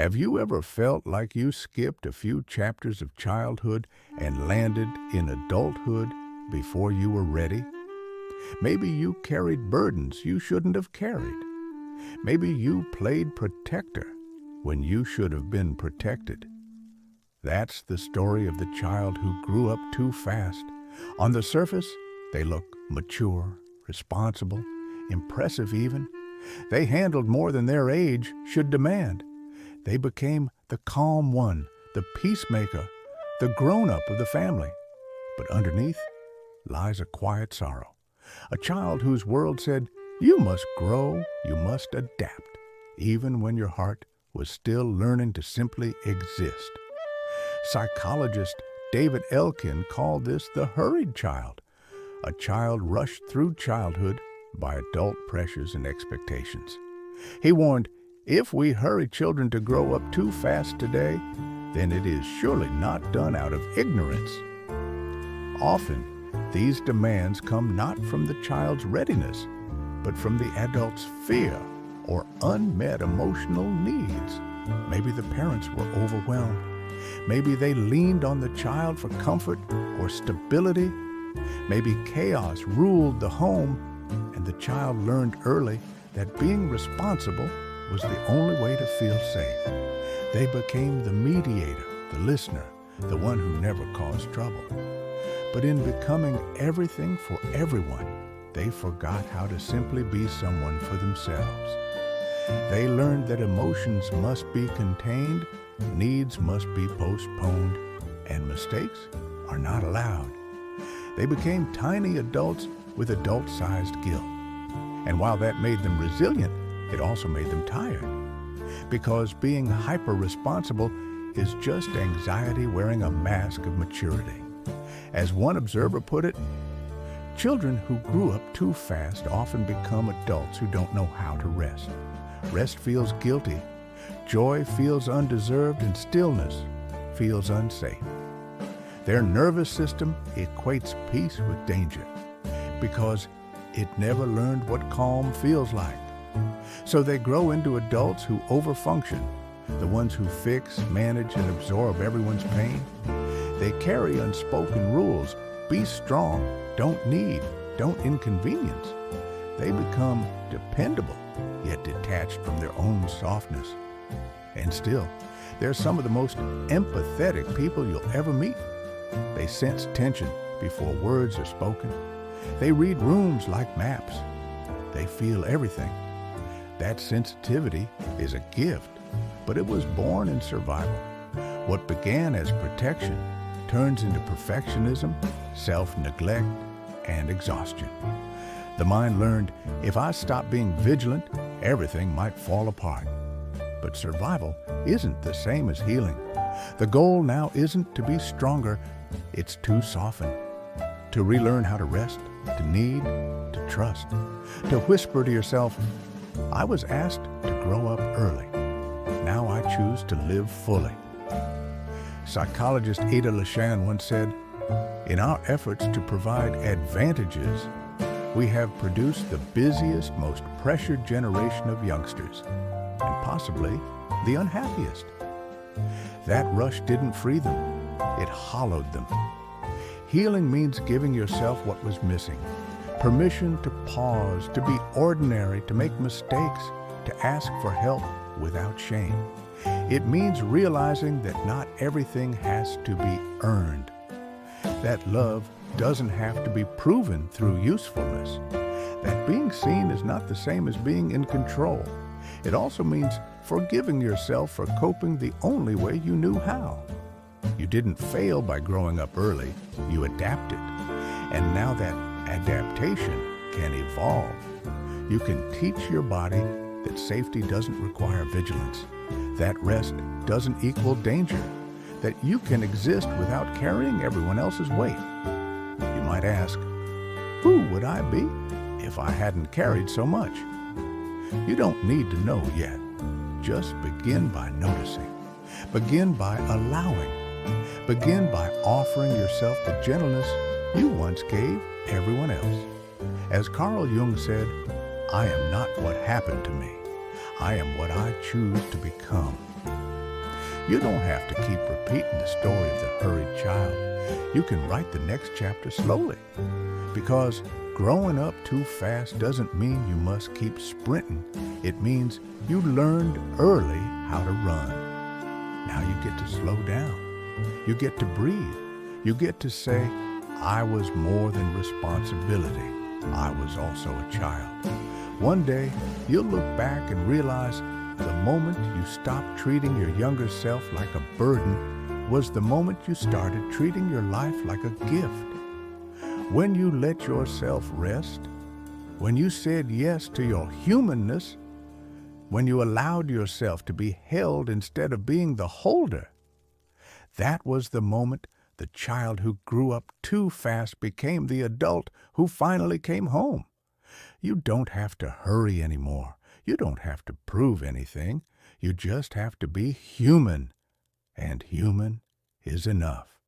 Have you ever felt like you skipped a few chapters of childhood and landed in adulthood before you were ready? Maybe you carried burdens you shouldn't have carried. Maybe you played protector when you should have been protected. That's the story of the child who grew up too fast. On the surface, they look mature, responsible, impressive even. They handled more than their age should demand. They became the calm one, the peacemaker, the grown-up of the family. But underneath lies a quiet sorrow. A child whose world said, you must grow, you must adapt, even when your heart was still learning to simply exist. Psychologist David Elkin called this the hurried child, a child rushed through childhood by adult pressures and expectations. He warned, if we hurry children to grow up too fast today, then it is surely not done out of ignorance. Often, these demands come not from the child's readiness, but from the adult's fear or unmet emotional needs. Maybe the parents were overwhelmed. Maybe they leaned on the child for comfort or stability. Maybe chaos ruled the home, and the child learned early that being responsible was the only way to feel safe. They became the mediator, the listener, the one who never caused trouble. But in becoming everything for everyone, they forgot how to simply be someone for themselves. They learned that emotions must be contained, needs must be postponed, and mistakes are not allowed. They became tiny adults with adult-sized guilt. And while that made them resilient, it also made them tired. Because being hyper-responsible is just anxiety wearing a mask of maturity. As one observer put it, children who grew up too fast often become adults who don't know how to rest. Rest feels guilty, joy feels undeserved, and stillness feels unsafe. Their nervous system equates peace with danger because it never learned what calm feels like. So they grow into adults who overfunction, the ones who fix, manage, and absorb everyone's pain. They carry unspoken rules: be strong, don't need, don't inconvenience. They become dependable, yet detached from their own softness. And still, they're some of the most empathetic people you'll ever meet. They sense tension before words are spoken. They read rooms like maps. They feel everything. That sensitivity is a gift, but it was born in survival. What began as protection turns into perfectionism, self-neglect, and exhaustion. The mind learned, if I stop being vigilant, everything might fall apart. But survival isn't the same as healing. The goal now isn't to be stronger, it's to soften, to relearn how to rest, to need, to trust, to whisper to yourself, I was asked to grow up early. Now I choose to live fully. Psychologist Ada Lashan once said, in our efforts to provide advantages, we have produced the busiest, most pressured generation of youngsters, and possibly the unhappiest. That rush didn't free them, it hollowed them. Healing means giving yourself what was missing. Permission to pause, to be ordinary, to make mistakes, to ask for help without shame. It means realizing that not everything has to be earned. That love doesn't have to be proven through usefulness. That being seen is not the same as being in control. It also means forgiving yourself for coping the only way you knew how. You didn't fail by growing up early, you adapted. And now that adaptation can evolve. You can teach your body that safety doesn't require vigilance, that rest doesn't equal danger, that you can exist without carrying everyone else's weight. You might ask, who would I be if I hadn't carried so much? You don't need to know yet. Just begin by noticing. Begin by allowing. Begin by offering yourself the gentleness you once gave everyone else. As Carl Jung said, I am not what happened to me. I am what I choose to become. You don't have to keep repeating the story of the hurried child. You can write the next chapter slowly. Because growing up too fast doesn't mean you must keep sprinting. It means you learned early how to run. Now you get to slow down. You get to breathe. You get to say, I was more than responsibility. I was also a child. One day, you'll look back and realize the moment you stopped treating your younger self like a burden was the moment you started treating your life like a gift. When you let yourself rest, when you said yes to your humanness, when you allowed yourself to be held instead of being the holder, that was the moment the child who grew up too fast became the adult who finally came home. You don't have to hurry anymore. You don't have to prove anything. You just have to be human, and human is enough.